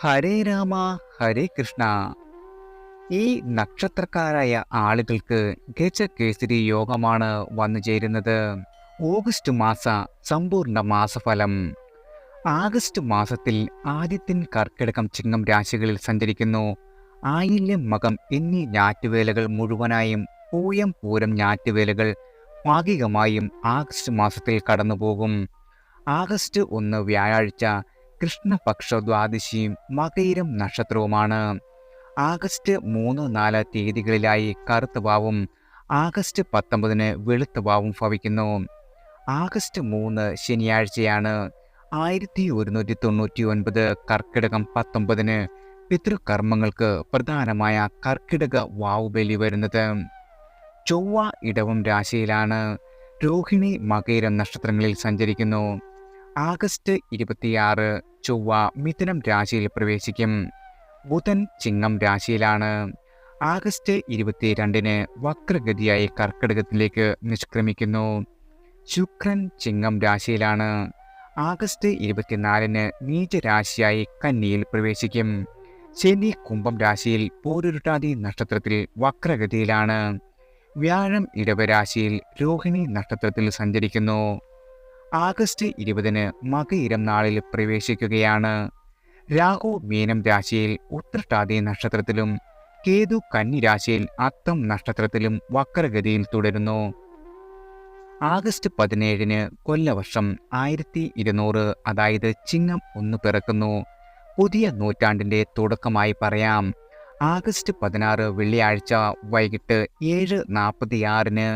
ഹരേ രാമ ഹരേ കൃഷ്ണ. ഈ നക്ഷത്രക്കാരായ ആളുകൾക്ക് ഗജകേസരി യോഗമാണ് വന്നു ചേരുന്നത്. ഓഗസ്റ്റ് മാസ സമ്പൂർണ്ണ മാസഫലം. ആഗസ്റ്റ് മാസത്തിൽ ആദിത്യൻ കർക്കിടകം ചിങ്ങം രാശികളിൽ സഞ്ചരിക്കുന്നു. ആയില്യം മകം എന്നീ ഞാറ്റുവേലകൾ മുഴുവനായും പൂയം പൂരം ഞാറ്റുവേലകൾ ഭാഗികമായും ആഗസ്റ്റ് മാസത്തിൽ കടന്നുപോകും. ആഗസ്റ്റ് 1 വ്യാഴാഴ്ച കൃഷ്ണപക്ഷ ദ്വാദശിയും മകയിരം നക്ഷത്രവുമാണ്. ആഗസ്റ്റ് 3, 4 തീയതികളിലായി കറുത്ത വാവും ആഗസ്റ്റ് 19 വെളുത്ത വാവും ഭവിക്കുന്നു. ആഗസ്റ്റ് 3 ശനിയാഴ്ചയാണ്. 1199 കർക്കിടകം 19 പിതൃകർമ്മങ്ങൾക്ക് പ്രധാനമായ കർക്കിടക വാവുബലി വരുന്നത്. ചൊവ്വ ഇടവം രാശിയിലാണ്. രോഹിണി മകയിരം നക്ഷത്രങ്ങളിൽ സഞ്ചരിക്കുന്നു. ആഗസ്റ്റ് 26 ചൊവ്വ മിഥുനം രാശിയിൽ പ്രവേശിക്കും. ബുധൻ ചിങ്ങം രാശിയിലാണ്. ആഗസ്റ്റ് 22 വക്രഗതിയായി കർക്കിടകത്തിലേക്ക് നിഷ്ക്രമിക്കുന്നു. ശുക്രൻ ചിങ്ങം രാശിയിലാണ്. ആഗസ്റ്റ് 24 നീചരാശിയായി കന്നിയിൽ പ്രവേശിക്കും. ശനി കുംഭം രാശിയിൽ പോരുരുട്ടാതി നക്ഷത്രത്തിൽ വക്രഗതിയിലാണ്. വ്യാഴം ഇടവരാശിയിൽ രോഹിണി നക്ഷത്രത്തിൽ സഞ്ചരിക്കുന്നു. ആഗസ്റ്റ് 20 മകയിരം നാളിൽ പ്രവേശിക്കുകയാണ്. രാഹു മീനം രാശിയിൽ ഉത്രട്ടാതി നക്ഷത്രത്തിലും കേതു കന്നി രാശിയിൽ അത്തം നക്ഷത്രത്തിലും വക്രഗതിയിൽ തുടരുന്നു. ആഗസ്റ്റ് 17 കൊല്ലവർഷം 1200, അതായത് ചിങ്ങം 1 പിറക്കുന്നു. പുതിയ നൂറ്റാണ്ടിൻ്റെ തുടക്കമായി പറയാം. ആഗസ്റ്റ് 16 വെള്ളിയാഴ്ച വൈകിട്ട് 7:46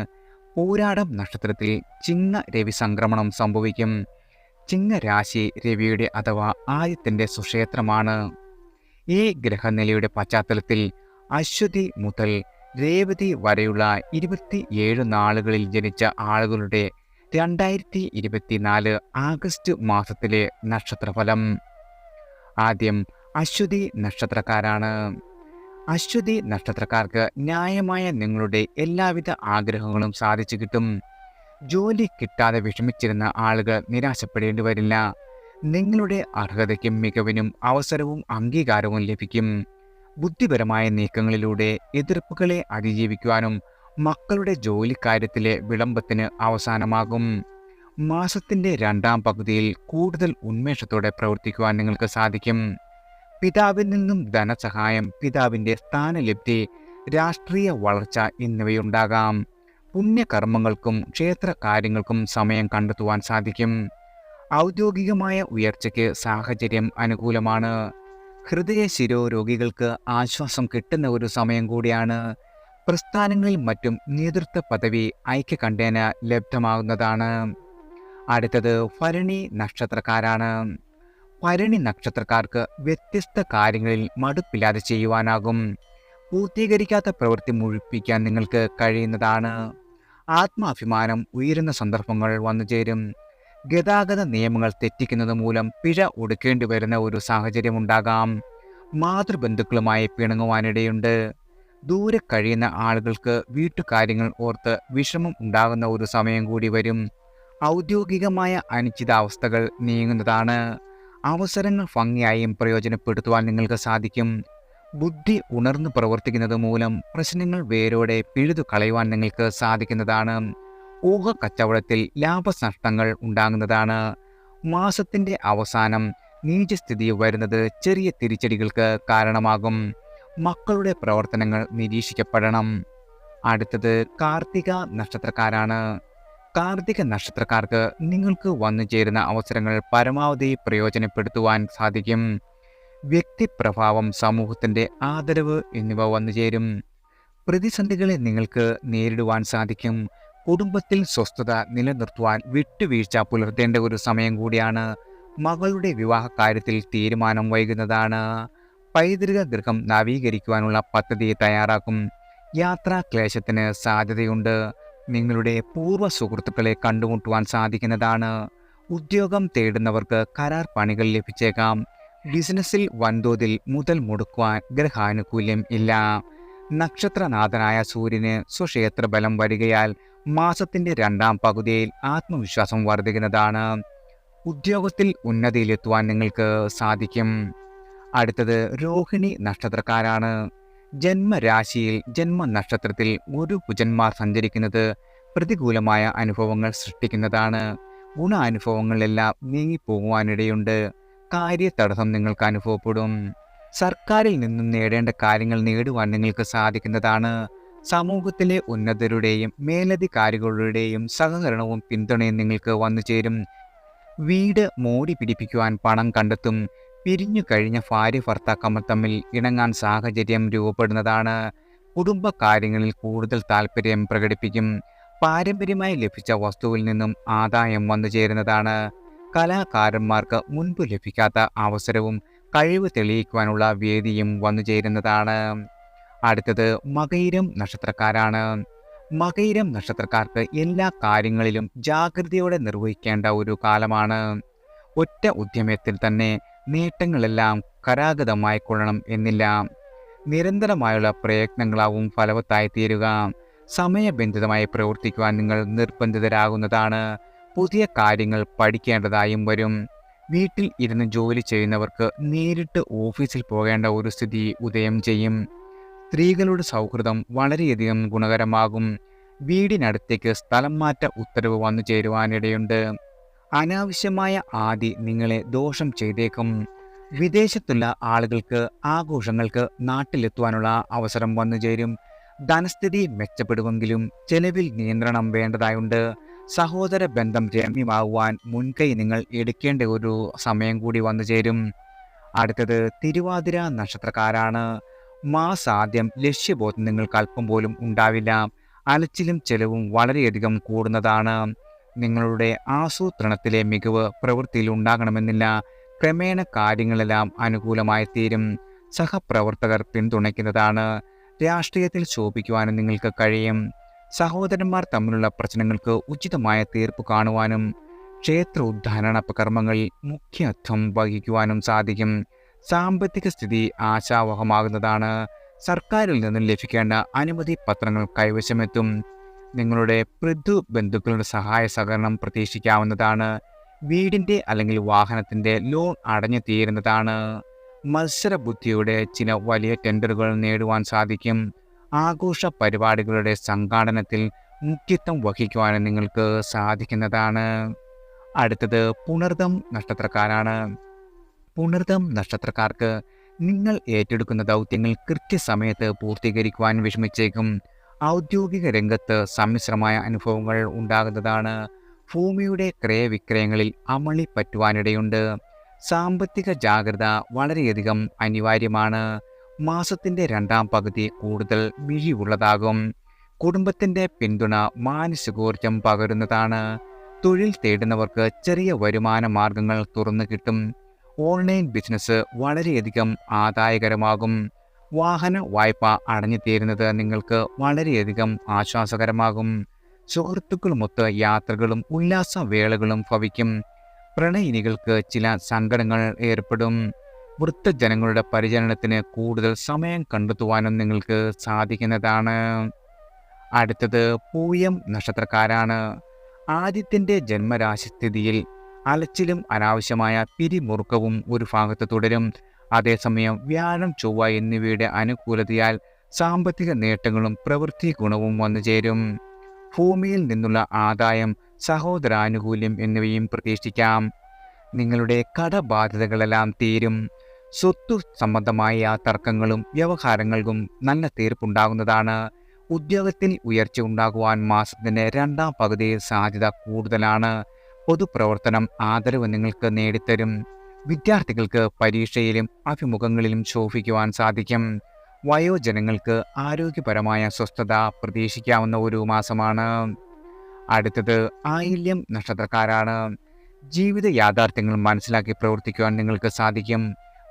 പൂരാടം നക്ഷത്രത്തിൽ ചിങ്ങ രവി സംക്രമണം സംഭവിക്കും. ചിങ്ങരാശി രവിയുടെ അഥവാ ആദിത്യൻ്റെ സുക്ഷേത്രമാണ്. ഈ ഗ്രഹനിലയുടെ പശ്ചാത്തലത്തിൽ അശ്വതി മുതൽ രേവതി വരെയുള്ള 27 നാളുകളിൽ ജനിച്ച ആളുകളുടെ 2024 ആഗസ്റ്റ് മാസത്തിലെ നക്ഷത്രഫലം. ആദ്യം അശ്വതി നക്ഷത്രക്കാരാണ്. അശ്വതി നക്ഷത്രക്കാർക്ക് ന്യായമായ നിങ്ങളുടെ എല്ലാവിധ ആഗ്രഹങ്ങളും സാധിച്ചു കിട്ടും. ജോലി കിട്ടാതെ വിഷമിച്ചിരുന്ന ആളുകൾ നിരാശപ്പെടേണ്ടി വരില്ല. നിങ്ങളുടെ അർഹതയ്ക്കും മികവിനും അവസരവും അംഗീകാരവും ലഭിക്കും. ബുദ്ധിപരമായ നീക്കങ്ങളിലൂടെ എതിർപ്പുകളെ അതിജീവിക്കുവാനും മക്കളുടെ ജോലിക്കാര്യത്തിലെ വിളംബത്തിന് അവസാനമാകും. മാസത്തിൻ്റെ 2ാം പകുതിയിൽ കൂടുതൽ ഉന്മേഷത്തോടെ പ്രവർത്തിക്കുവാൻ നിങ്ങൾക്ക് സാധിക്കും. പിതാവിൽ നിന്നും ധനസഹായം, പിതാവിൻ്റെ സ്ഥാനലബ്ധി, രാഷ്ട്രീയ വളർച്ച എന്നിവയുണ്ടാകാം. പുണ്യകർമ്മങ്ങൾക്കും ക്ഷേത്ര കാര്യങ്ങൾക്കും സമയം കണ്ടെത്തുവാൻ സാധിക്കും. ഔദ്യോഗികമായ ഉയർച്ചയ്ക്ക് സാഹചര്യം അനുകൂലമാണ്. ഹൃദയ ശിരോരോഗികൾക്ക് ആശ്വാസം കിട്ടുന്ന ഒരു സമയം കൂടിയാണ്. പ്രസ്ഥാനങ്ങളിൽ മറ്റും നേതൃത്വ പദവി ഐക്യകണ്ഠേന ലബ്ധമാകുന്നതാണ്. അടുത്തത് ഭരണി നക്ഷത്രക്കാരാണ്. ഭരണി നക്ഷത്രക്കാർക്ക് വ്യത്യസ്ത കാര്യങ്ങളിൽ മടുപ്പില്ലാതെ ചെയ്യുവാനാകും. പൂർത്തീകരിക്കാത്ത പ്രവൃത്തി മുഴുപ്പിക്കാൻ നിങ്ങൾക്ക് കഴിയുന്നതാണ്. ആത്മാഭിമാനം ഉയരുന്ന സന്ദർഭങ്ങൾ വന്നുചേരും. ഗതാഗത നിയമങ്ങൾ തെറ്റിക്കുന്നത് മൂലം പിഴ ഒടുക്കേണ്ടി വരുന്ന ഒരു സാഹചര്യമുണ്ടാകാം. മാതൃബന്ധുക്കളുമായി പിണങ്ങുവാനിടയുണ്ട്. ദൂരെ കഴിയുന്ന ആളുകൾക്ക് വീട്ടുകാര്യങ്ങൾ ഓർത്ത് വിഷമം ഉണ്ടാകുന്ന ഒരു സമയം കൂടി വരും. ഔദ്യോഗികമായ അനിശ്ചിതാവസ്ഥകൾ നീങ്ങുന്നതാണ്. അവസരങ്ങൾ ഭംഗിയായും പ്രയോജനപ്പെടുത്തുവാൻ നിങ്ങൾക്ക് സാധിക്കും. ബുദ്ധി ഉണർന്നു പ്രവർത്തിക്കുന്നത് മൂലം പ്രശ്നങ്ങൾ വേരോടെ പിഴുതു കളയുവാൻ നിങ്ങൾക്ക് സാധിക്കുന്നതാണ്. ഊഹ കച്ചവടത്തിൽ ലാഭനഷ്ടങ്ങൾ ഉണ്ടാകുന്നതാണ്. മാസത്തിൻ്റെ അവസാനം നീചസ്ഥിതി വരുന്നത് ചെറിയ തിരിച്ചടികൾക്ക് കാരണമാകും. മക്കളുടെ പ്രവർത്തനങ്ങൾ നിരീക്ഷിക്കപ്പെടണം. അടുത്തത് കാർത്തിക നക്ഷത്രക്കാരാണ്. കാർത്തിക നക്ഷത്രക്കാർക്ക് നിങ്ങൾക്ക് വന്നു ചേരുന്ന അവസരങ്ങൾ പരമാവധി പ്രയോജനപ്പെടുത്തുവാൻ സാധിക്കും. വ്യക്തിപ്രഭാവം, സമൂഹത്തിൻ്റെ ആദരവ് എന്നിവ വന്നു ചേരും. പ്രതിസന്ധികളെ നിങ്ങൾക്ക് നേരിടുവാൻ സാധിക്കും. കുടുംബത്തിൽ സ്വസ്ഥത നിലനിർത്തുവാൻ വിട്ടുവീഴ്ച പുലർത്തേണ്ട ഒരു സമയം കൂടിയാണ്. മകളുടെ വിവാഹ കാര്യത്തിൽ തീരുമാനം വൈകുന്നതാണ്. പൈതൃക ഗൃഹം നവീകരിക്കുവാനുള്ള പദ്ധതി തയ്യാറാക്കും. യാത്രാക്ലേശത്തിന് സാധ്യതയുണ്ട്. നിങ്ങളുടെ പൂർവ്വ സുഹൃത്തുക്കളെ കണ്ടുമുട്ടുവാൻ സാധിക്കുന്നതാണ്. ഉദ്യോഗം തേടുന്നവർക്ക് കരാർ പണികൾ ലഭിച്ചേക്കാം. ബിസിനസ്സിൽ വൻതോതിൽ മുതൽ മുടക്കുവാൻ ഗ്രഹാനുകൂല്യം ഇല്ല. നക്ഷത്രനാഥനായ സൂര്യന് സ്വക്ഷേത്ര ബലം വരികയാൽ മാസത്തിൻ്റെ 2ാം പകുതിയിൽ ആത്മവിശ്വാസം വർദ്ധിക്കുന്നതാണ്. ഉദ്യോഗത്തിൽ ഉന്നതിയിലെത്തുവാൻ നിങ്ങൾക്ക് സാധിക്കും. അടുത്തത് രോഹിണി നക്ഷത്രക്കാരാണ്. ജന്മരാശിയിൽ ജന്മനക്ഷത്രത്തിൽ ഒരു കുജന്മാർ സഞ്ചരിക്കുന്നത് പ്രതികൂലമായ അനുഭവങ്ങൾ സൃഷ്ടിക്കുന്നതാണ്. ഗുണാനുഭവങ്ങളെല്ലാം നീങ്ങിപ്പോകുവാനിടയുണ്ട്. കാര്യതടസ്സം നിങ്ങൾക്ക് അനുഭവപ്പെടും. സർക്കാരിൽ നിന്നും നേടേണ്ട കാര്യങ്ങൾ നേടുവാൻ നിങ്ങൾക്ക് സാധിക്കുന്നതാണ്. സമൂഹത്തിലെ ഉന്നതരുടെയും മേലധികാരികളുടെയും സഹകരണവും പിന്തുണയും നിങ്ങൾക്ക് വന്നു ചേരും. വീട് മോടി പിടിപ്പിക്കുവാൻ പണം കണ്ടെത്തും. പിരിഞ്ഞു കഴിഞ്ഞ ഭാര്യ ഭർത്താക്കന്മാർ തമ്മിൽ ഇണങ്ങാൻ സാഹചര്യം രൂപപ്പെടുന്നതാണ്. കുടുംബകാര്യങ്ങളിൽ കൂടുതൽ താല്പര്യം പ്രകടിപ്പിക്കും. പാരമ്പര്യമായി ലഭിച്ച വസ്തുവിൽ നിന്നും ആദായം വന്നു ചേരുന്നതാണ്. കലാകാരന്മാർക്ക് മുൻപ് ലഭിക്കാത്ത അവസരവും കഴിവ് തെളിയിക്കുവാനുള്ള വേദിയും വന്നു ചേരുന്നതാണ്. അടുത്തത് മകയിരം നക്ഷത്രക്കാരാണ്. മകയിരം നക്ഷത്രക്കാർക്ക് എല്ലാ കാര്യങ്ങളിലും ജാഗ്രതയോടെ നിർവഹിക്കേണ്ട ഒരു കാലമാണ്. ഒറ്റ ഉദ്യമത്തിൽ തന്നെ നേട്ടങ്ങളെല്ലാം കരാഗതമായി കൊള്ളണം എന്നില്ല. നിരന്തരമായുള്ള പ്രയത്നങ്ങളാവും ഫലവത്തായി തീരുക. സമയബന്ധിതമായി പ്രവർത്തിക്കുവാൻ നിങ്ങൾ നിർബന്ധിതരാകുന്നതാണ്. പുതിയ കാര്യങ്ങൾ പഠിക്കേണ്ടതായും വരും. വീട്ടിൽ ഇരുന്ന് ജോലി ചെയ്യുന്നവർക്ക് നേരിട്ട് ഓഫീസിൽ പോകേണ്ട ഒരു സ്ഥിതി ഉദയം ചെയ്യും. സ്ത്രീകളുടെ സൗഹൃദം വളരെയധികം ഗുണകരമാകും. വീടിനടുത്തേക്ക് സ്ഥലം മാറ്റ ഉത്തരവ് വന്നു ചേരുവാനിടയുണ്ട്. അനാവശ്യമായ ആദി നിങ്ങളെ ദോഷം ചെയ്തേക്കും. വിദേശത്തുള്ള ആളുകൾക്ക് ആഘോഷങ്ങൾക്ക് നാട്ടിലെത്തുവാനുള്ള അവസരം വന്നു ചേരും. ധനസ്ഥിതി മെച്ചപ്പെടുമെങ്കിലും ചെലവിൽ നിയന്ത്രണം വേണ്ടതായുണ്ട്. സഹോദര ബന്ധം രമ്യമാകുവാൻ മുൻകൈ നിങ്ങൾ എടുക്കേണ്ട ഒരു സമയം കൂടി വന്നു ചേരും. അടുത്തത് തിരുവാതിര നക്ഷത്രക്കാരാണ്. മാസാദ്യം ലക്ഷ്യബോധം നിങ്ങൾക്ക് അല്പം പോലും ഉണ്ടാവില്ല. അലച്ചിലും ചെലവും വളരെയധികം കൂടുന്നതാണ്. നിങ്ങളുടെ ആസൂത്രണത്തിലെ മികവ് പ്രവൃത്തിയിൽ ഉണ്ടാകണമെന്നില്ല. ക്രമേണ കാര്യങ്ങളെല്ലാം അനുകൂലമായി തീരും. സഹപ്രവർത്തകർ പിന്തുണയ്ക്കുന്നതാണ്. രാഷ്ട്രീയത്തിൽ ശോഭിക്കുവാനും നിങ്ങൾക്ക് കഴിയും. സഹോദരന്മാർ തമ്മിലുള്ള പ്രശ്നങ്ങൾക്ക് ഉചിതമായ തീർപ്പ് കാണുവാനും ക്ഷേത്ര ഉദ്ധാരണ കർമ്മങ്ങളിൽ മുഖ്യത്വം വഹിക്കുവാനും സാധിക്കും. സാമ്പത്തിക സ്ഥിതി ആശാവഹമാകുന്നതാണ്. സർക്കാരിൽ നിന്നും ലഭിക്കേണ്ട അനുമതി പത്രങ്ങൾ കൈവശമെത്തും. നിങ്ങളുടെ ബന്ധുക്കളുടെ സഹായ സഹകരണം പ്രതീക്ഷിക്കാവുന്നതാണ്. വീടിൻ്റെ അല്ലെങ്കിൽ വാഹനത്തിൻ്റെ ലോൺ അടഞ്ഞു തീരുന്നതാണ്. മത്സര ബുദ്ധിയുടെ ചില വലിയ ടെൻഡറുകൾ നേടുവാൻ സാധിക്കും. ആഘോഷ പരിപാടികളുടെ സംഘാടനത്തിൽ മുഖ്യത്വം വഹിക്കുവാനും നിങ്ങൾക്ക് സാധിക്കുന്നതാണ്. അടുത്തത് പുണർദം നക്ഷത്രക്കാരാണ്. പുണർദം നക്ഷത്രക്കാർക്ക് നിങ്ങൾ ഏറ്റെടുക്കുന്ന ദൗത്യങ്ങൾ കൃത്യസമയത്ത് പൂർത്തീകരിക്കുവാൻ വിഷമിച്ചേക്കും. ഔദ്യോഗിക രംഗത്ത് സമ്മിശ്രമായ അനുഭവങ്ങൾ ഉണ്ടാകുന്നതാണ്. ഭൂമിയുടെ ക്രയവിക്രയങ്ങളിൽ അമളി പറ്റുവാനിടയുണ്ട്. സാമ്പത്തിക ജാഗ്രത വളരെയധികം അനിവാര്യമാണ്. മാസത്തിൻ്റെ രണ്ടാം പകുതി കൂടുതൽ മിഴിവുള്ളതാകും. കുടുംബത്തിൻ്റെ പിന്തുണ മാനസികോർജം പകരുന്നതാണ്. തൊഴിൽ തേടുന്നവർക്ക് ചെറിയ വരുമാന മാർഗങ്ങൾ തുറന്നു കിട്ടും. ഓൺലൈൻ ബിസിനസ് വളരെയധികം ആദായകരമാകും. വാഹന വായ്പ അടഞ്ഞു തീരുന്നത് നിങ്ങൾക്ക് വളരെയധികം ആശ്വാസകരമാകും. സുഹൃത്തുക്കളുമൊത്ത് യാത്രകളും ഉല്ലാസവേളകളും ഭവിക്കും. പ്രണയിനികൾക്ക് ചില സങ്കടങ്ങൾ ഏർപ്പെടും. വൃദ്ധജനങ്ങളുടെ പരിചരണത്തിന് കൂടുതൽ സമയം കണ്ടെത്തുവാനും നിങ്ങൾക്ക് സാധിക്കുന്നതാണ്. അടുത്തത് പൂയം നക്ഷത്രക്കാരാണ്. ആദിത്യൻ്റെ ജന്മരാശിസ്ഥിതിയിൽ അലച്ചിലും അനാവശ്യമായ പിരിമുറുക്കവും ഒരു ഭാഗത്ത് തുടരും. അതേസമയം വ്യാഴം ചൊവ്വ എന്നിവയുടെ അനുകൂലതയാൽ സാമ്പത്തിക നേട്ടങ്ങളും പ്രവൃത്തി ഗുണവും വന്നു ചേരും. ഭൂമിയിൽ നിന്നുള്ള ആദായം, സഹോദരാനുകൂല്യം എന്നിവയും പ്രതീക്ഷിക്കാം. നിങ്ങളുടെ കടബാധ്യതകളെല്ലാം തീരും. സ്വത്തു സംബന്ധമായ തർക്കങ്ങളും വ്യവഹാരങ്ങൾക്കും നല്ല തീർപ്പുണ്ടാകുന്നതാണ്. ഉദ്യോഗത്തിൽ ഉയർച്ച ഉണ്ടാകുവാൻ മാസത്തിൻ്റെ രണ്ടാം പകുതിയിൽ സാധ്യത കൂടുതലാണ്. പൊതുപ്രവർത്തനം ആദരവ് നിങ്ങൾക്ക് നേടിത്തരും. വിദ്യാർത്ഥികൾക്ക് പരീക്ഷയിലും അഭിമുഖങ്ങളിലും ശോഭിക്കുവാൻ സാധിക്കും. വയോജനങ്ങൾക്ക് ആരോഗ്യപരമായ സ്വസ്ഥത പ്രതീക്ഷിക്കാവുന്ന ഒരു മാസമാണ്. അടുത്തത് ആയില്യം നക്ഷത്രക്കാരാണ്. ജീവിത യാഥാർത്ഥ്യങ്ങൾ മനസ്സിലാക്കി പ്രവർത്തിക്കുവാൻ നിങ്ങൾക്ക് സാധിക്കും.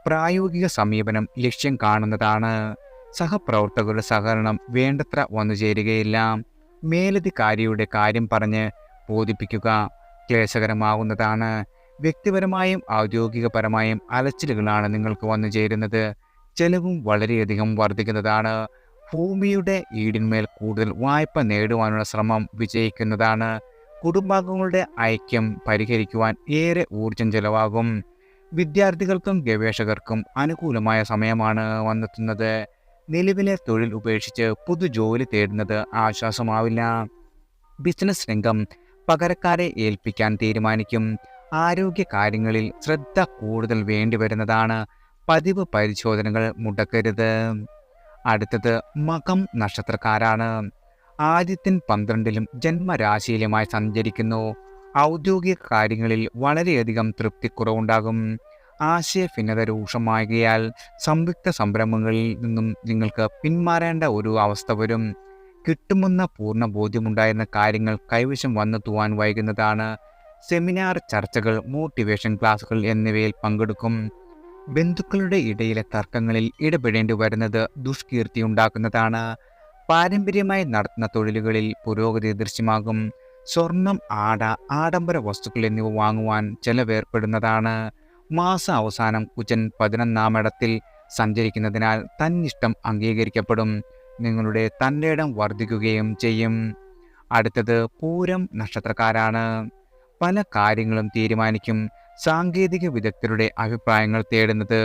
പ്രായോഗിക സമീപനം ലക്ഷ്യം കാണുന്നതാണ്. സഹപ്രവർത്തകരുടെ സഹകരണം വേണ്ടത്ര വന്നു ചേരുകയില്ല. മേലധികാരിയുടെ കാര്യം പറഞ്ഞ് ബോധിപ്പിക്കുക ക്ലേശകരമാകുന്നതാണ്. വ്യക്തിപരമായും ഔദ്യോഗികപരമായും അലച്ചിലുകളാണ് നിങ്ങൾക്ക് വന്നു ചേരുന്നത്. ചെലവും വളരെയധികം വർദ്ധിക്കുന്നതാണ്. ഭൂമിയുടെ ഈടിന്മേൽ കൂടുതൽ വായ്പ നേടുവാനുള്ള ശ്രമം വിജയിക്കുന്നതാണ്. കുടുംബാംഗങ്ങളുടെ ഐക്യം പരിഹരിക്കുവാൻ ഏറെ ഊർജം ചെലവാകും. വിദ്യാർത്ഥികൾക്കും ഗവേഷകർക്കും അനുകൂലമായ സമയമാണ് വന്നെത്തുന്നത്. നിലവിലെ തൊഴിൽ ഉപേക്ഷിച്ച് പുതുജോലി തേടുന്നത് ആശ്വാസമാവില്ല. ബിസിനസ് രംഗം പകരക്കാരെ ഏൽപ്പിക്കാൻ തീരുമാനിക്കും. ആരോഗ്യ കാര്യങ്ങളിൽ ശ്രദ്ധ കൂടുതൽ വേണ്ടിവരുന്നതാണ്. പതിവ് പരിശോധനകൾ മുടക്കരുത്. അടുത്തത് മകം നക്ഷത്രക്കാരാണ്. ആദിത്യൻ 12-ലും ജന്മരാശിയിലുമായി സഞ്ചരിക്കുന്നു. ഔദ്യോഗിക കാര്യങ്ങളിൽ വളരെയധികം തൃപ്തിക്കുറവുണ്ടാകും. ആശയഭിന്നത രൂക്ഷമാകിയാൽ സംയുക്ത സംരംഭങ്ങളിൽ നിന്നും നിങ്ങൾക്ക് പിന്മാറേണ്ട ഒരു അവസ്ഥ വരും. കിട്ടുമെന്ന പൂർണ്ണ ബോധ്യമുണ്ടായിരുന്ന കാര്യങ്ങൾ കൈവശം വന്നെത്തുവാൻ വൈകുന്നതാണ്. സെമിനാർ, ചർച്ചകൾ, മോട്ടിവേഷൻ ക്ലാസുകൾ എന്നിവയിൽ പങ്കെടുക്കും. ബന്ധുക്കളുടെ ഇടയിലെ തർക്കങ്ങളിൽ ഇടപെടേണ്ടി വരുന്നത് ദുഷ്കീർത്തി ഉണ്ടാക്കുന്നതാണ്. പാരമ്പര്യമായി നടത്തുന്ന തൊഴിലുകളിൽ പുരോഗതി ദൃശ്യമാകും. സ്വർണം, ആഡംബര വസ്തുക്കൾ എന്നിവ വാങ്ങുവാൻ ചെലവേർപ്പെടുന്നതാണ്. മാസ അവസാനം കുജൻ 11-ാം ഇടത്തിൽ സഞ്ചരിക്കുന്നതിനാൽ തന്നിഷ്ടം അംഗീകരിക്കപ്പെടും. നിങ്ങളുടെ തന്നിടം വർദ്ധിക്കുകയും ചെയ്യും. അടുത്തത് പൂരം നക്ഷത്രക്കാരാണ്. പല കാര്യങ്ങളും തീരുമാനിക്കും. സാങ്കേതിക വിദഗ്ധരുടെ അഭിപ്രായങ്ങൾ തേടുന്നത്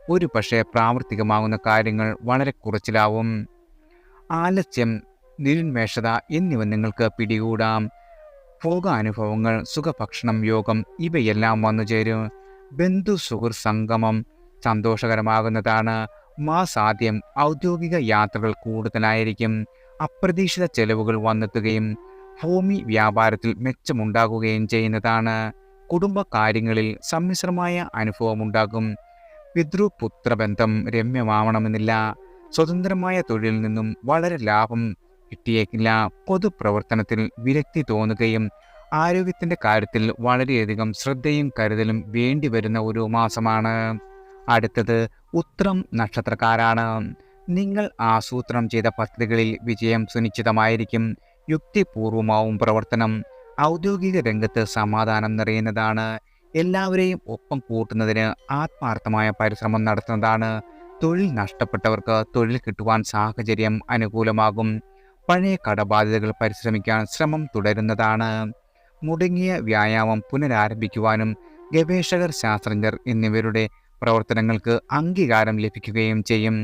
ഒരു പക്ഷേ പ്രാവർത്തികമാകുന്ന കാര്യങ്ങൾ വളരെ കുറച്ചിലാവും. ആലസ്യം, നിരുന്മേഷത എന്നിവ നിങ്ങൾക്ക് പിടികൂടാം. ഭോഗാനുഭവങ്ങൾ, സുഖഭക്ഷണം, യോഗം ഇവയെല്ലാം വന്നുചേരും. ബന്ധു സുഹൃത്ത് സംഗമം സന്തോഷകരമാകുന്നതാണ്. മാസാദ്യം ഔദ്യോഗിക യാത്രകൾ കൂടുതലായിരിക്കും. അപ്രതീക്ഷിത ചെലവുകൾ വന്നെത്തുകയും ഭൂമി വ്യാപാരത്തിൽ മെച്ചമുണ്ടാകുകയും ചെയ്യുന്നതാണ്. കുടുംബകാര്യങ്ങളിൽ സമ്മിശ്രമായ അനുഭവമുണ്ടാകും. പിതൃപുത്രബന്ധം രമ്യമാവണമെന്നില്ല. സ്വതന്ത്രമായ തൊഴിലിൽ നിന്നും വളരെ ലാഭം കിട്ടിയേക്കില്ല. പൊതുപ്രവർത്തനത്തിൽ വിരക്തി തോന്നുകയും ആരോഗ്യത്തിൻ്റെ കാര്യത്തിൽ വളരെയധികം ശ്രദ്ധയും കരുതലും വേണ്ടിവരുന്ന ഒരു മാസമാണ്. അടുത്തത് ഉത്രം നക്ഷത്രക്കാരാണ്. നിങ്ങൾ ആസൂത്രണം ചെയ്ത പദ്ധതികളിൽ വിജയം സുനിശ്ചിതമായിരിക്കും. യുക്തിപൂർവമാവും പ്രവർത്തനം. ഔദ്യോഗിക രംഗത്ത് സമാധാനം നിറയുന്നതാണ്. എല്ലാവരെയും ഒപ്പം കൂട്ടുന്നതിന് ആത്മാർത്ഥമായ പരിശ്രമം നടത്തുന്നതാണ്. തൊഴിൽ നഷ്ടപ്പെട്ടവർക്ക് തൊഴിൽ കിട്ടുവാൻ സാഹചര്യം അനുകൂലമാകും. പഴയ കടബാധ്യതകൾ പരിശ്രമിക്കാൻ ശ്രമം തുടരുന്നതാണ്. മുടങ്ങിയ വ്യായാമം പുനരാരംഭിക്കുവാനും ഗവേഷകർ, ശാസ്ത്രജ്ഞർ എന്നിവരുടെ പ്രവർത്തനങ്ങൾക്ക് അംഗീകാരം ലഭിക്കുകയും ചെയ്യും.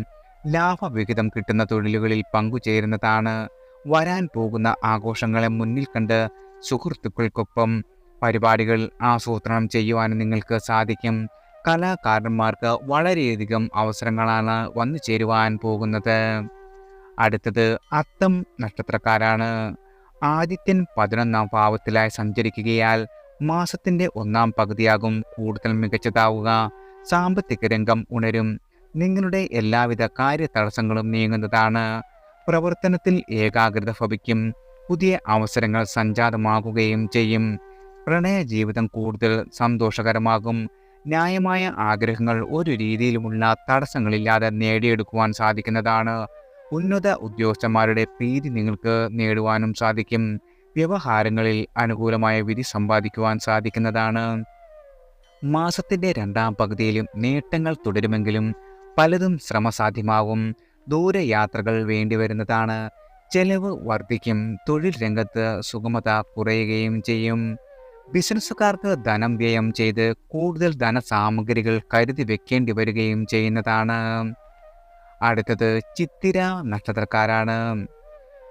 ലാഭവിഹിതം കിട്ടുന്ന തൊഴിലുകളിൽ പങ്കുചേരുന്നതാണ്. വരാൻ പോകുന്ന ആഘോഷങ്ങളെ മുന്നിൽ കണ്ട് സുഹൃത്തുക്കൾക്കൊപ്പം പരിപാടികൾ ആസൂത്രണം ചെയ്യുവാനും നിങ്ങൾക്ക് സാധിക്കും. കലാകാരന്മാർക്ക് വളരെയധികം അവസരങ്ങളാണ് വന്നു ചേരുവാൻ പോകുന്നത്. അടുത്തത് അത്തം നക്ഷത്രക്കാരാണ്. ആദിത്യൻ 11-ാം ഭാവത്തിലായി സഞ്ചരിക്കുകയാൽ മാസത്തിൻ്റെ 1-ാം പകുതിയാകും കൂടുതൽ മികച്ചതാവുക. സാമ്പത്തിക രംഗം ഉണരും. നിങ്ങളുടെ എല്ലാവിധ കാര്യതടസ്സങ്ങളും നീങ്ങുന്നതാണ്. പ്രവർത്തനത്തിൽ ഏകാഗ്രത ഭവിക്കും. പുതിയ അവസരങ്ങൾ സംജാതമാകുകയും ചെയ്യും. പ്രണയ ജീവിതം കൂടുതൽ സന്തോഷകരമാകും. ന്യായമായ ആഗ്രഹങ്ങൾ ഒരു രീതിയിലുമുള്ള തടസ്സങ്ങളില്ലാതെ നേടിയെടുക്കുവാൻ സാധിക്കുന്നതാണ്. ഉന്നത ഉദ്യോഗസ്ഥന്മാരുടെ പ്രീതി നിങ്ങൾക്ക് നേടുവാനും സാധിക്കും. വ്യവഹാരങ്ങളിൽ അനുകൂലമായ വിധി സമ്പാദിക്കുവാൻ സാധിക്കുന്നതാണ്. മാസത്തിൻ്റെ 2-ാം പകുതിയിലും നേട്ടങ്ങൾ തുടരുമെങ്കിലും പലതും ശ്രമസാധ്യമാവും. ദൂരയാത്രകൾ വേണ്ടിവരുന്നതാണ്. ചെലവ് വർദ്ധിക്കും. തൊഴിൽ രംഗത്ത് സുഗമത കുറയുകയും ചെയ്യും. ബിസിനസ്സുകാർക്ക് ധനം വ്യയം ചെയ്ത് കൂടുതൽ ധനസാമഗ്രികൾ കരുതി വെക്കേണ്ടി വരികയും ചെയ്യുന്നതാണ്. അടുത്തത് ചിത്തിര നക്ഷത്രക്കാരാണ്.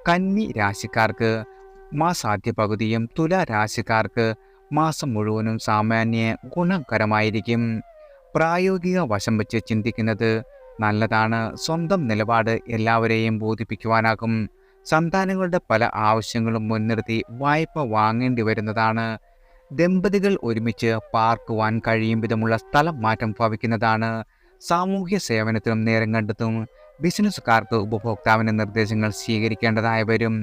കന്നി രാശിക്കാർക്ക് മാസാദ്യ പകുതിയും തുല രാശിക്കാർക്ക് മാസം മുഴുവനും സാമാന്യ ഗുണകരമായിരിക്കും. പ്രായോഗിക വശം വെച്ച് ചിന്തിക്കുന്നത് നല്ലതാണ്. സ്വന്തം നിലപാട് എല്ലാവരെയും ബോധിപ്പിക്കുവാനാകും. സന്താനങ്ങളുടെ പല ആവശ്യങ്ങളും മുൻനിർത്തി വായ്പ വാങ്ങേണ്ടി വരുന്നതാണ്. ദമ്പതികൾ ഒരുമിച്ച് പാർക്കുവാൻ കഴിയും വിധമുള്ള സ്ഥലം മാറ്റം ഭവിക്കുന്നതാണ്. സാമൂഹ്യ സേവനത്തിനും നേരം കണ്ടെത്തും. ബിസിനസ്സുകാർക്ക് ഉപഭോക്താവിൻ്റെ നിർദ്ദേശങ്ങൾ സ്വീകരിക്കേണ്ടതായി വരും.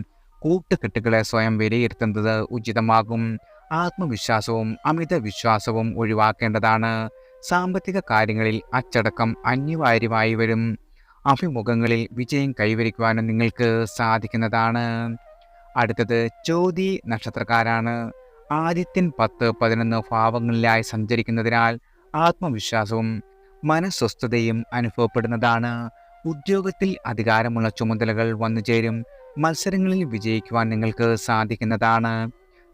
കൂട്ടുകെട്ടുകളെ സ്വയം വിലയിരുത്തുന്നത് ഉചിതമാകും. ആത്മവിശ്വാസവും അമിത വിശ്വാസവും ഒഴിവാക്കേണ്ടതാണ്. സാമ്പത്തിക കാര്യങ്ങളിൽ അച്ചടക്കം അനിവാര്യമായി വരും. അഭിമുഖങ്ങളിൽ വിജയം കൈവരിക്കുവാനും നിങ്ങൾക്ക് സാധിക്കുന്നതാണ്. അടുത്തത് ചോതി നക്ഷത്രക്കാരാണ്. ആദിത്യൻ 10, 11 ഭാവങ്ങളിലായി സഞ്ചരിക്കുന്നതിനാൽ ആത്മവിശ്വാസവും മനസ്വസ്ഥതയും അനുഭവപ്പെടുന്നതാണ്. ഉദ്യോഗത്തിൽ അധികാരമുള്ള ചുമതലകൾ വന്നുചേരും. മത്സരങ്ങളിൽ വിജയിക്കുവാൻ നിങ്ങൾക്ക് സാധിക്കുന്നതാണ്.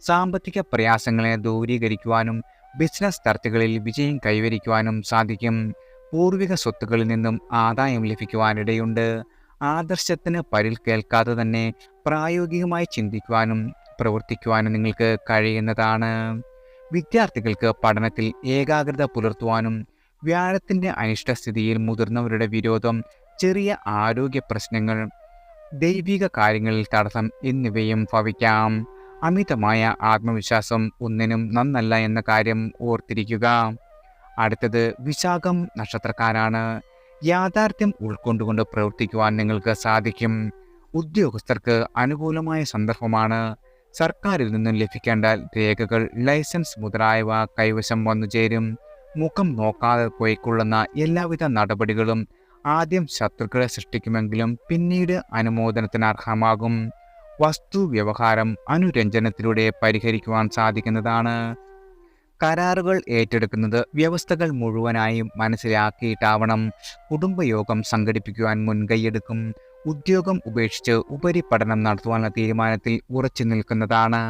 സാമ്പത്തിക പ്രയാസങ്ങളെ ദൂരീകരിക്കുവാനും ബിസിനസ് തർക്കങ്ങളിൽ വിജയം കൈവരിക്കുവാനും സാധിക്കും. പൂർവിക സ്വത്തുക്കളിൽ നിന്നും ആദായം ലഭിക്കുവാനിടയുണ്ട്. ആദർശത്തിന് പരിക്കേൽക്കാതെ തന്നെ പ്രായോഗികമായി ചിന്തിക്കുവാനും പ്രവർത്തിക്കുവാനും നിങ്ങൾക്ക് കഴിയുന്നതാണ്. വിദ്യാർത്ഥികൾക്ക് പഠനത്തിൽ ഏകാഗ്രത പുലർത്തുവാനും വ്യാഴത്തിൻ്റെ അനിഷ്ടസ്ഥിതിയിൽ മുതിർന്നവരുടെ വിരോധം, ചെറിയ ആരോഗ്യ പ്രശ്നങ്ങൾ, ദൈവിക കാര്യങ്ങളിൽ തടസ്സം എന്നിവയും ഭവിക്കാം. അമിതമായ ആത്മവിശ്വാസം ഒന്നിനും നന്നല്ല എന്ന കാര്യം ഓർത്തിരിക്കുക. അടുത്തത് വിശാഖം നക്ഷത്രക്കാരാണ്. യാഥാർത്ഥ്യം ഉൾക്കൊണ്ടുകൊണ്ട് പ്രവർത്തിക്കുവാൻ നിങ്ങൾക്ക് സാധിക്കും. ഉദ്യോഗസ്ഥർക്ക് അനുകൂലമായ സന്ദർഭമാണ്. സർക്കാരിൽ നിന്നും ലഭിക്കേണ്ട രേഖകൾ, ലൈസൻസ് മുതലായവ കൈവശം വന്നുചേരും. മുഖം നോക്കാതെ കൈക്കൊള്ളുന്ന എല്ലാവിധ നടപടികളും ആദ്യം ശത്രുക്കളെ സൃഷ്ടിക്കുമെങ്കിലും പിന്നീട് അനുമോദനത്തിന് അർഹമാകും. വസ്തു വ്യവഹാരം അനുരഞ്ജനത്തിലൂടെ പരിഹരിക്കുവാൻ സാധിക്കുന്നതാണ്. കരാറുകൾ ഏറ്റെടുക്കുന്നത് വ്യവസ്ഥകൾ മുഴുവനായും മനസ്സിലാക്കിയിട്ടാവണം. കുടുംബയോഗം സംഘടിപ്പിക്കുവാൻ മുൻകൈയെടുക്കും. ഉദ്യോഗം ഉപേക്ഷിച്ച് ഉപരിപഠനം നടത്തുവാനുള്ള തീരുമാനത്തിൽ ഉറച്ചു നിൽക്കുന്നതാണ്.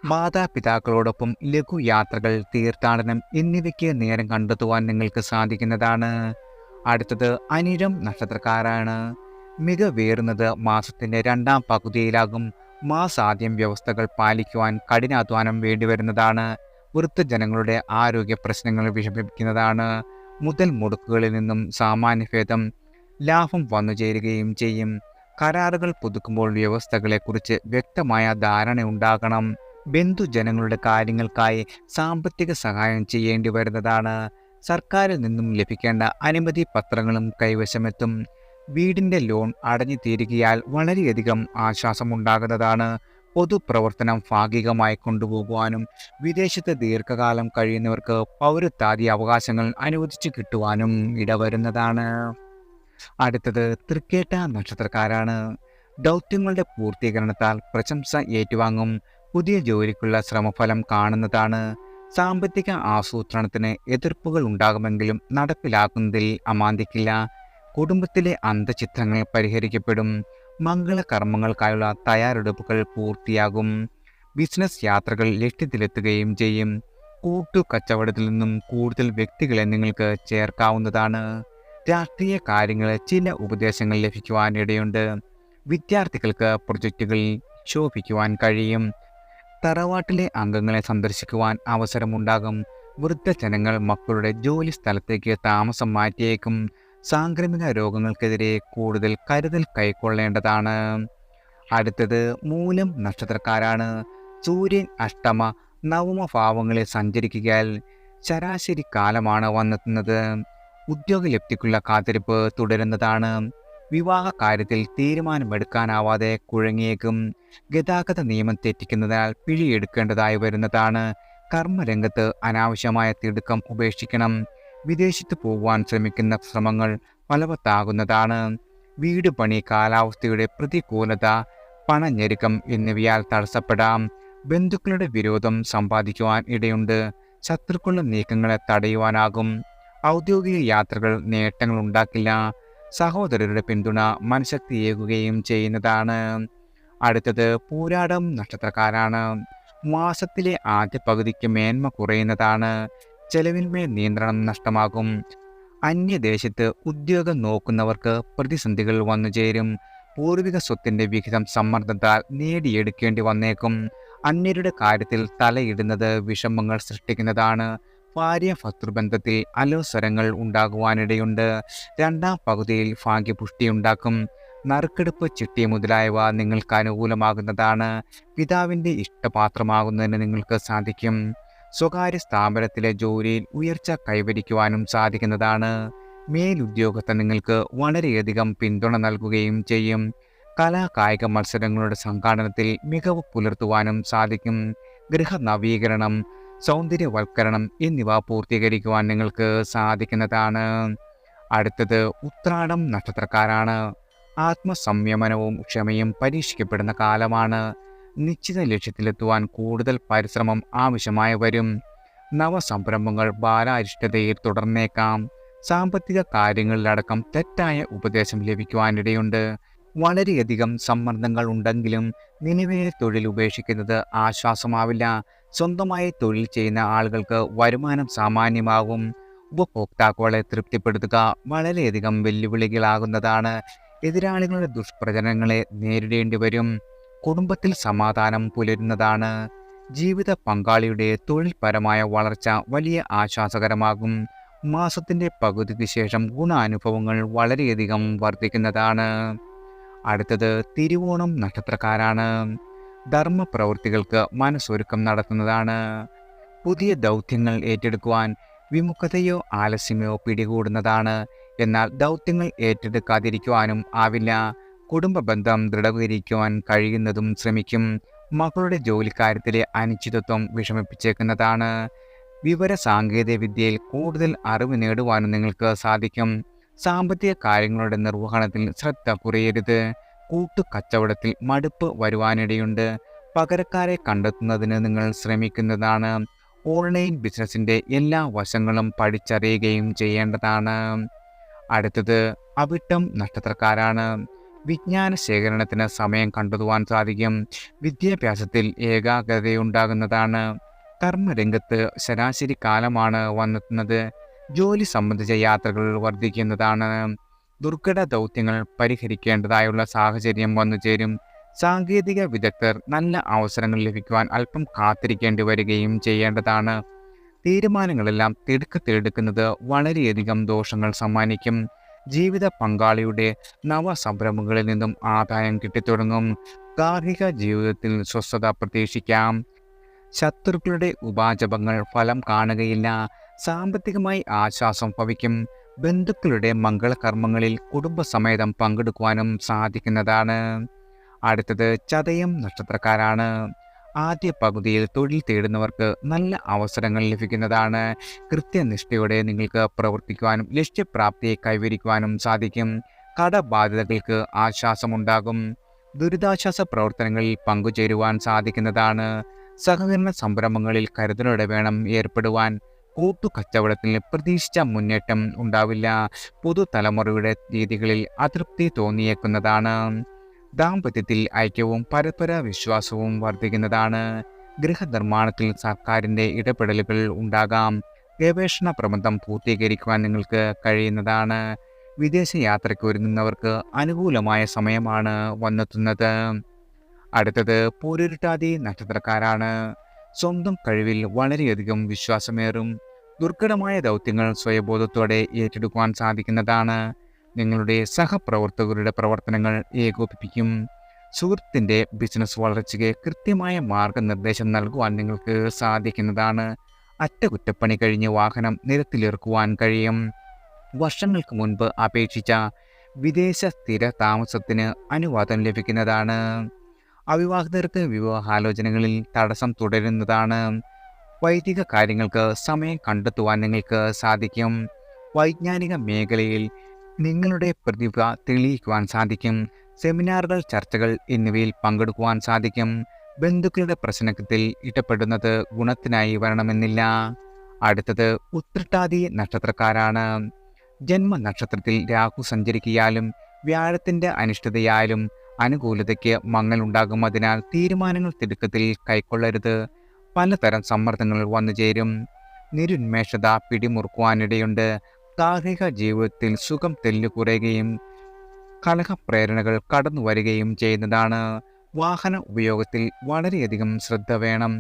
മാതാപിതാക്കളോടൊപ്പം ലഘുയാത്രകൾ, തീർത്ഥാടനം എന്നിവയ്ക്ക് നേരം കണ്ടെത്തുവാൻ നിങ്ങൾക്ക് സാധിക്കുന്നതാണ്. അടുത്തത് അനിഴം നക്ഷത്രക്കാരാണ്. മികവേറുന്നത് മാസത്തിൻ്റെ രണ്ടാം പകുതിയിലാകും. മാസാദ്യം വ്യവസ്ഥകൾ പാലിക്കുവാൻ കഠിനാധ്വാനം വേണ്ടിവരുന്നതാണ്. വൃദ്ധജനങ്ങളുടെ ആരോഗ്യ പ്രശ്നങ്ങൾ വിഷമിപ്പിക്കുന്നതാണ്. മുതൽ മുടക്കുകളിൽ നിന്നും സാമാന്യഭേദം, ലാഭം വന്നുചേരുകയും ചെയ്യും. കരാറുകൾ പുതുക്കുമ്പോൾ വ്യവസ്ഥകളെക്കുറിച്ച് വ്യക്തമായ ധാരണ ഉണ്ടാകണം. ബന്ധുജനങ്ങളുടെ കാര്യങ്ങൾക്കായി സാമ്പത്തിക സഹായം ചെയ്യേണ്ടി വരുന്നതാണ്. സർക്കാരിൽ നിന്നും ലഭിക്കേണ്ട അനുമതി പത്രങ്ങളും കൈവശമെത്തും. വീടിൻ്റെ ലോൺ അടഞ്ഞു തീരുകയാൽ വളരെയധികം ആശ്വാസമുണ്ടാകുന്നതാണ്. പൊതുപ്രവർത്തനം ഭാഗികമായി കൊണ്ടുപോകുവാനും വിദേശത്ത് ദീർഘകാലം കഴിയുന്നവർക്ക് പൗരത്വാദി അവകാശങ്ങൾ അനുവദിച്ചു കിട്ടുവാനും ഇടവരുന്നതാണ്. അടുത്തത് തൃക്കേട്ട നക്ഷത്രക്കാരാണ്. ദൗത്യങ്ങളുടെ പൂർത്തീകരണത്താൽ പ്രശംസ ഏറ്റുവാങ്ങും. പുതിയ ജോലിക്കുള്ള ശ്രമഫലം കാണുന്നതാണ്. സാമ്പത്തിക ആസൂത്രണത്തിന് എതിർപ്പുകൾ ഉണ്ടാകുമെങ്കിലും നടപ്പിലാക്കുന്നതിൽ അമാന്തിക്കില്ല. കുടുംബത്തിലെ അന്തഃഛിദ്രങ്ങൾ പരിഹരിക്കപ്പെടും. മംഗളകർമ്മങ്ങൾക്കായുള്ള തയ്യാറെടുപ്പുകൾ പൂർത്തിയാകും. ബിസിനസ് യാത്രകൾ ലക്ഷ്യത്തിലെത്തുകയും ചെയ്യും. കൂട്ടുകച്ചവടത്തിൽ നിന്നും കൂടുതൽ വ്യക്തികളെ നിങ്ങൾക്ക് ചേർക്കാവുന്നതാണ്. രാഷ്ട്രീയ കാര്യങ്ങളിൽ ചില ഉപദേശങ്ങൾ ലഭിക്കുവാനിടയുണ്ട്. വിദ്യാർത്ഥികൾക്ക് പ്രൊജക്റ്റുകളിൽ ശോഭിക്കുവാൻ കഴിയും. തറവാട്ടിലെ അംഗങ്ങളെ സന്ദർശിക്കുവാൻ അവസരമുണ്ടാകും. വൃദ്ധജനങ്ങൾ മക്കളുടെ ജോലി സ്ഥലത്തേക്ക് താമസം മാറ്റിയേക്കും. സാംക്രമിക രോഗങ്ങൾക്കെതിരെ കൂടുതൽ കരുതൽ കൈക്കൊള്ളേണ്ടതാണ്. അടുത്തത് മൂലം നക്ഷത്രക്കാരാണ്. സൂര്യൻ അഷ്ടമ നവമ ഭാവങ്ങളിൽ സഞ്ചരിക്കുകയാൽ ശരാശരി കാലമാണ് വന്നെത്തുന്നത്. ഉദ്യോഗലബ്ധിക്കുള്ള കാത്തിരിപ്പ് തുടരുന്നതാണ്. വിവാഹ കാര്യത്തിൽ തീരുമാനമെടുക്കാനാവാതെ കുഴങ്ങിയേക്കും. ഗതാഗത നിയമം തെറ്റിക്കുന്നതിനാൽ പിഴയെടുക്കേണ്ടതായി വരുന്നതാണ്. കർമ്മരംഗത്ത് അനാവശ്യമായ തിടുക്കം ഉപേക്ഷിക്കണം. വിദേശത്ത് പോകുവാൻ ശ്രമിക്കുന്ന ശ്രമങ്ങൾ ഫലവത്താകുന്നതാണ്. വീട് പണി, കാലാവസ്ഥയുടെ പ്രതികൂലത, പണഞ്ഞെരുക്കം എന്നിവയാൽ തടസ്സപ്പെടാം. ബന്ധുക്കളുടെ വിരോധം സമ്പാദിക്കുവാൻ ഇടയുണ്ട്. ശത്രുക്കളുടെ നീക്കങ്ങളെ തടയുവാനാകും. ഔദ്യോഗിക യാത്രകൾ നേട്ടങ്ങൾ ഉണ്ടാക്കില്ല. സഹോദരരുടെ പിന്തുണ മനഃശക്തിയേകുകയും ചെയ്യുന്നതാണ്. അടുത്തത് പൂരാടം നക്ഷത്രക്കാരാണ്. മാസത്തിലെ ആദ്യ പകുതിക്ക് മേന്മ കുറയുന്നതാണ്. ചെലവിന്മേൽ നിയന്ത്രണം നഷ്ടമാകും. അന്യദേശത്ത് ഉദ്യോഗം നോക്കുന്നവർക്ക് പ്രതിസന്ധികൾ വന്നുചേരും. പൂർവിക സ്വത്തിൻ്റെ വിഹിതം സമ്മർദ്ദത്താൽ നേടിയെടുക്കേണ്ടി വന്നേക്കും. അന്യരുടെ കാര്യത്തിൽ തലയിടുന്നത് വിഷമങ്ങൾ സൃഷ്ടിക്കുന്നതാണ്. ഭാര്യ ഭർത്തൃബന്ധത്തിൽ അലോസരങ്ങൾ ഉണ്ടാകുവാനിടയുണ്ട്. രണ്ടാം പകുതിയിൽ ഭാഗ്യപുഷ്ടിയുണ്ടാക്കും. നറുക്കെടുപ്പ്, ചിട്ടി മുതലായവ നിങ്ങൾക്ക് അനുകൂലമാകുന്നതാണ്. പിതാവിൻ്റെ ഇഷ്ടപാത്രമാകുന്നതിന് നിങ്ങൾക്ക് സാധിക്കും. സ്വകാര്യ സ്ഥാപനത്തിലെ ജോലിയിൽ ഉയർച്ച കൈവരിക്കുവാനും സാധിക്കുന്നതാണ്. മേലുദ്യോഗസ്ഥർ നിങ്ങൾക്ക് വളരെയധികം പിന്തുണ നൽകുകയും ചെയ്യും. കലാകായിക മത്സരങ്ങളുടെ സംഘാടനത്തിൽ മികവ് പുലർത്തുവാനും സാധിക്കും. ഗൃഹ നവീകരണം, സൗന്ദര്യവൽക്കരണം എന്നിവ പൂർത്തീകരിക്കുവാൻ നിങ്ങൾക്ക് സാധിക്കുന്നതാണ്. അടുത്തത് ഉത്രാടം നക്ഷത്രക്കാരാണ്. ആത്മസംയമനവും ക്ഷമയും പരീക്ഷിക്കപ്പെടുന്ന കാലമാണ്. നിശ്ചിത ലക്ഷ്യത്തിലെത്തുവാൻ കൂടുതൽ പരിശ്രമം ആവശ്യമായി വരും. നവസംരംഭങ്ങൾ ബാലാരിഷ്ടതയിൽ തുടർന്നേക്കാം. സാമ്പത്തിക കാര്യങ്ങളിലടക്കം തെറ്റായ ഉപദേശം ലഭിക്കുവാനിടയുണ്ട്. വളരെയധികം സമ്മർദ്ദങ്ങൾ ഉണ്ടെങ്കിലും നിലവിലെ തൊഴിൽ ഉപേക്ഷിക്കുന്നത് ആശ്വാസമാവില്ല. സ്വന്തമായി തൊഴിൽ ചെയ്യുന്ന ആളുകൾക്ക് വരുമാനം സാമാന്യമാകും. ഉപഭോക്താക്കളെ തൃപ്തിപ്പെടുത്തുക വളരെയധികം വെല്ലുവിളികളാകുന്നതാണ്. എതിരാളികളുടെ ദുഷ്പ്രചരണങ്ങളെ നേരിടേണ്ടി വരും. കുടുംബത്തിൽ സമാധാനം പുലരുന്നതാണ്. ജീവിത പങ്കാളിയുടെ തൊഴിൽപരമായ വളർച്ച വലിയ ആശ്വാസകരമാകും. മാസത്തിന്റെ പകുതിക്ക് ശേഷം ഗുണാനുഭവങ്ങൾ വളരെയധികം വർദ്ധിക്കുന്നതാണ്. അടുത്തത് തിരുവോണം നക്ഷത്രക്കാരാണ്. ധർമ്മപ്രവൃത്തികൾക്ക് മനസ്സൊരുക്കം നടത്തുന്നതാണ്. പുതിയ ദൗത്യങ്ങൾ ഏറ്റെടുക്കുവാൻ വിമുഖതയോ ആലസ്യമോ പിടികൂടുന്നതാണ്. എന്നാൽ ദൗത്യങ്ങൾ ഏറ്റെടുക്കാതിരിക്കുവാനും ആവില്ല. കുടുംബ ബന്ധം ദൃഢീകരിക്കുവാൻ കഴിയുന്നതും ശ്രമിക്കും. മക്കളുടെ ജോലിക്കാര്യത്തിലെ അനിശ്ചിതത്വം വിഷമിപ്പിച്ചേക്കുന്നതാണ്. വിവര സാങ്കേതിക വിദ്യയിൽ കൂടുതൽ അറിവ് നേടുവാനും നിങ്ങൾക്ക് സാധിക്കും. സാമ്പത്തിക കാര്യങ്ങളുടെ നിർവഹണത്തിൽ ശ്രദ്ധ കുറയരുത്. കൂട്ടുകച്ചവടത്തിൽ മടുപ്പ് വരുവാനിടയുണ്ട്. പകരക്കാരെ കണ്ടെത്തുന്നതിന് നിങ്ങൾ ശ്രമിക്കുന്നതാണ്. ഓൺലൈൻ ബിസിനസിൻ്റെ എല്ലാ വശങ്ങളും പഠിച്ചറിയുകയും ചെയ്യേണ്ടതാണ്. അടുത്തത് അവിട്ടം നക്ഷത്രക്കാരാണ്. വിജ്ഞാന ശേഖരണത്തിന് സമയം കണ്ടെത്തുവാൻ സാധിക്കും. വിദ്യാഭ്യാസത്തിൽ ഏകാഗ്രതയുണ്ടാകുന്നതാണ്. കർമ്മരംഗത്ത് ശരാശരി കാലമാണ് വന്നെത്തുന്നത്. ജോലി സംബന്ധിച്ച യാത്രകൾ വർദ്ധിക്കുന്നതാണ്. ദുർഘട ദൗത്യങ്ങൾ പരിഹരിക്കേണ്ടതായുള്ള സാഹചര്യം വന്നുചേരും. സാങ്കേതിക വിദഗ്ധർ നല്ല അവസരങ്ങൾ ലഭിക്കുവാൻ അല്പം കാത്തിരിക്കേണ്ടി വരികയും ചെയ്യേണ്ടതാണ്. തീരുമാനങ്ങളെല്ലാം തിടുക്കത്തിലെടുക്കുന്നത് വളരെയധികം ദോഷങ്ങൾ സമ്മാനിക്കും. ജീവിത പങ്കാളിയുടെ നവസംരംഭങ്ങളിൽ നിന്നും ആദായം കിട്ടിത്തുടങ്ങും. ഗാർഹിക ജീവിതത്തിൽ സ്വസ്ഥത പ്രതീക്ഷിക്കാം. ശത്രുക്കളുടെ ഉപാജപങ്ങൾ ഫലം കാണുകയില്ല. സാമ്പത്തികമായി ആശ്വാസം ഭവിക്കും. ബന്ധുക്കളുടെ മംഗളകർമ്മങ്ങളിൽ കുടുംബസമേതം പങ്കെടുക്കുവാനും സാധിക്കുന്നതാണ്. അടുത്തത് ചതയം നക്ഷത്രക്കാരാണ്. ആദ്യ പകുതിയിൽ തൊഴിൽ തേടുന്നവർക്ക് നല്ല അവസരങ്ങൾ ലഭിക്കുന്നതാണ്. കൃത്യനിഷ്ഠയോടെ നിങ്ങൾക്ക് പ്രവർത്തിക്കുവാനും ലക്ഷ്യപ്രാപ്തിയെ കൈവരിക്കുവാനും സാധിക്കും. കടബാധ്യതകൾക്ക് ആശ്വാസമുണ്ടാകും. ദുരിതാശ്വാസ പ്രവർത്തനങ്ങളിൽ പങ്കുചേരുവാൻ സാധിക്കുന്നതാണ്. സഹകരണ സംരംഭങ്ങളിൽ കരുതലോടെ വേണം ഏർപ്പെടുവാൻ. കൂട്ടുകച്ചവടത്തിൽ പ്രതീക്ഷിച്ച മുന്നേറ്റം ഉണ്ടാവില്ല. പുതുതലമുറയുടെ രീതികളിൽ അതൃപ്തി തോന്നിയേക്കുന്നതാണ്. ദാമ്പത്യത്തിൽ ഐക്യവും പരസ്പര വിശ്വാസവും വർദ്ധിക്കുന്നതാണ്. ഗൃഹനിർമ്മാണത്തിൽ സർക്കാരിൻ്റെ ഇടപെടലുകൾ ഉണ്ടാകാം. ഗവേഷണ പ്രബന്ധം പൂർത്തീകരിക്കുവാൻ നിങ്ങൾക്ക് കഴിയുന്നതാണ്. വിദേശ യാത്രയ്ക്ക് ഒരുങ്ങുന്നവർക്ക് അനുകൂലമായ സമയമാണ് വന്നെത്തുന്നത്. അടുത്തത് പൂരുരുട്ടാതി നക്ഷത്രക്കാരാണ്. സ്വന്തം കഴിവിൽ വളരെയധികം വിശ്വാസമേറും. ദുർഘടമായ ദൗത്യങ്ങൾ സ്വയബോധത്തോടെ ഏറ്റെടുക്കുവാൻ സാധിക്കുന്നതാണ്. നിങ്ങളുടെ സഹപ്രവർത്തകരുടെ പ്രവർത്തനങ്ങൾ ഏകോപിപ്പിക്കും. സുഹൃത്തിൻ്റെ ബിസിനസ് വളർച്ചയ്ക്ക് കൃത്യമായ മാർഗനിർദ്ദേശം നൽകുവാൻ നിങ്ങൾക്ക് സാധിക്കുന്നതാണ്. അറ്റകുറ്റപ്പണി കഴിഞ്ഞ് വാഹനം നിരത്തിലിറക്കുവാൻ കഴിയും. വർഷങ്ങൾക്ക് മുൻപ് അപേക്ഷിച്ച വിദേശ സ്ഥിര താമസത്തിന് അനുവാദം ലഭിക്കുന്നതാണ്. അവിവാഹിതർക്ക് വിവാഹാലോചനകളിൽ തടസ്സം തുടരുന്നതാണ്. വൈദിക കാര്യങ്ങൾക്ക് സമയം കണ്ടെത്തുവാൻ നിങ്ങൾക്ക് സാധിക്കും. വൈജ്ഞാനിക മേഖലയിൽ നിങ്ങളുടെ പ്രതിഭ തെളിയിക്കുവാൻ സാധിക്കും. സെമിനാറുകൾ, ചർച്ചകൾ എന്നിവയിൽ പങ്കെടുക്കുവാൻ സാധിക്കും. ബന്ധുക്കളുടെ പ്രശ്നത്തിൽ ഇടപെടുന്നത് ഗുണത്തിനായി വരണമെന്നില്ല. അടുത്തത് ഉത്രട്ടാതി നക്ഷത്രക്കാരാണ്. ജന്മനക്ഷത്രത്തിൽ രാഹു സഞ്ചരിക്കിയാലും വ്യാഴത്തിൻ്റെ അനിഷ്ടതയാലും അനുകൂലതയ്ക്ക് മങ്ങലുണ്ടാകും. അതിനാൽ തീരുമാനങ്ങൾ തിടുക്കത്തിൽ കൈക്കൊള്ളരുത്. പലതരം സമ്മർദ്ദങ്ങൾ വന്നുചേരും. നിരുന്മേഷത പിടിമുറുക്കുവാനിടയുണ്ട്. ഗാർഹിക ജീവിതത്തിൽ സുഖം തെല്ലുകുറയുകയും കലഹപ്രേരണകൾ കടന്നു വരികയും ചെയ്യുന്നതാണ്. വാഹന ഉപയോഗത്തിൽ വളരെയധികം ശ്രദ്ധ വേണം.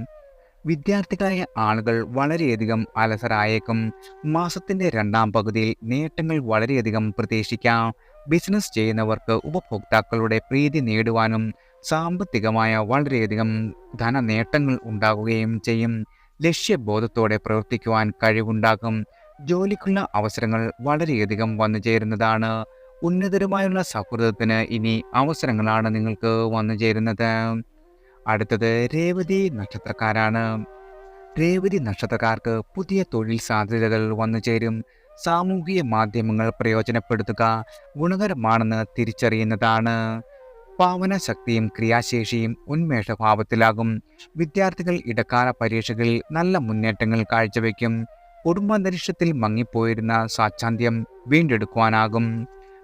വിദ്യാർത്ഥികളായ ആളുകൾ വളരെയധികം അലസരായേക്കും. മാസത്തിൻ്റെ രണ്ടാം പകുതിയിൽ നേട്ടങ്ങൾ വളരെയധികം പ്രതീക്ഷിക്കാം. ബിസിനസ് ചെയ്യുന്നവർക്ക് ഉപഭോക്താക്കളുടെ പ്രീതി നേടുവാനും സാമ്പത്തികമായ വളരെയധികം ധനനേട്ടങ്ങൾ ഉണ്ടാകുകയും ചെയ്യും. ലക്ഷ്യബോധത്തോടെ പ്രവർത്തിക്കുവാൻ കഴിവുണ്ടാകും. ജോലിക്കുള്ള അവസരങ്ങൾ വളരെയധികം വന്നു ചേരുന്നതാണ്. ഉന്നതരുമായുള്ള സൗഹൃദത്തിന് ഇനി അവസരങ്ങളാണ് നിങ്ങൾക്ക് വന്നു ചേരുന്നത്. അടുത്തത് രേവതി നക്ഷത്രക്കാരാണ്. രേവതി നക്ഷത്രക്കാർക്ക് പുതിയ തൊഴിൽ സാധ്യതകൾ വന്നു ചേരും. സാമൂഹിക മാധ്യമങ്ങൾ പ്രയോജനപ്പെടുത്തുക ഗുണകരമാണെന്ന് തിരിച്ചറിയുന്നതാണ്. ഭാവനാശക്തിയും ക്രിയാശേഷിയും ഉന്മേഷഭാവത്തിലാകും. വിദ്യാർത്ഥികൾ ഇടക്കാല പരീക്ഷകളിൽ നല്ല മുന്നേറ്റങ്ങൾ കാഴ്ചവെക്കും. കുടുംബാന്തരീക്ഷത്തിൽ മങ്ങിപ്പോയിരുന്ന സ്വാച്ഛന്ദ്യം വീണ്ടെടുക്കുവാനാകും.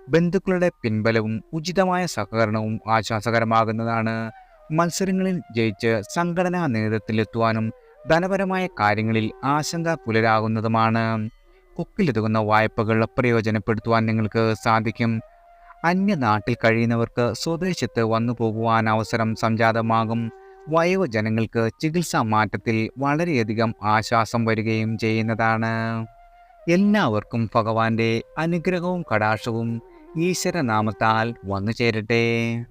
ബന്ധുക്കളുടെ പിൻബലവും ഉചിതമായ സഹകരണവും ആശ്വാസകരമാകുന്നതാണ്. മത്സരങ്ങളിൽ ജയിച്ച് സംഘടനാ നേതൃത്വത്തിലെത്തുവാനും ധനപരമായ കാര്യങ്ങളിൽ ആശങ്ക പുലരാകുന്നതുമാണ്. കൊക്കിലുതകുന്ന വായ്പകൾ പ്രയോജനപ്പെടുത്തുവാൻ നിങ്ങൾക്ക് സാധിക്കും. അന്യനാട്ടിൽ കഴിയുന്നവർക്ക് സ്വദേശത്ത് വന്നു പോകുവാൻ അവസരം സംജാതമാകും. വയോജനങ്ങൾക്ക് ചികിത്സാ മാറ്റത്തിൽ വളരെയധികം ആശ്വാസം വരികയും ചെയ്യുന്നതാണ്. എല്ലാവർക്കും ഭഗവാന്റെ അനുഗ്രഹവും കടാക്ഷവും ഈശ്വരനാമത്താൽ വന്നു ചേരട്ടെ.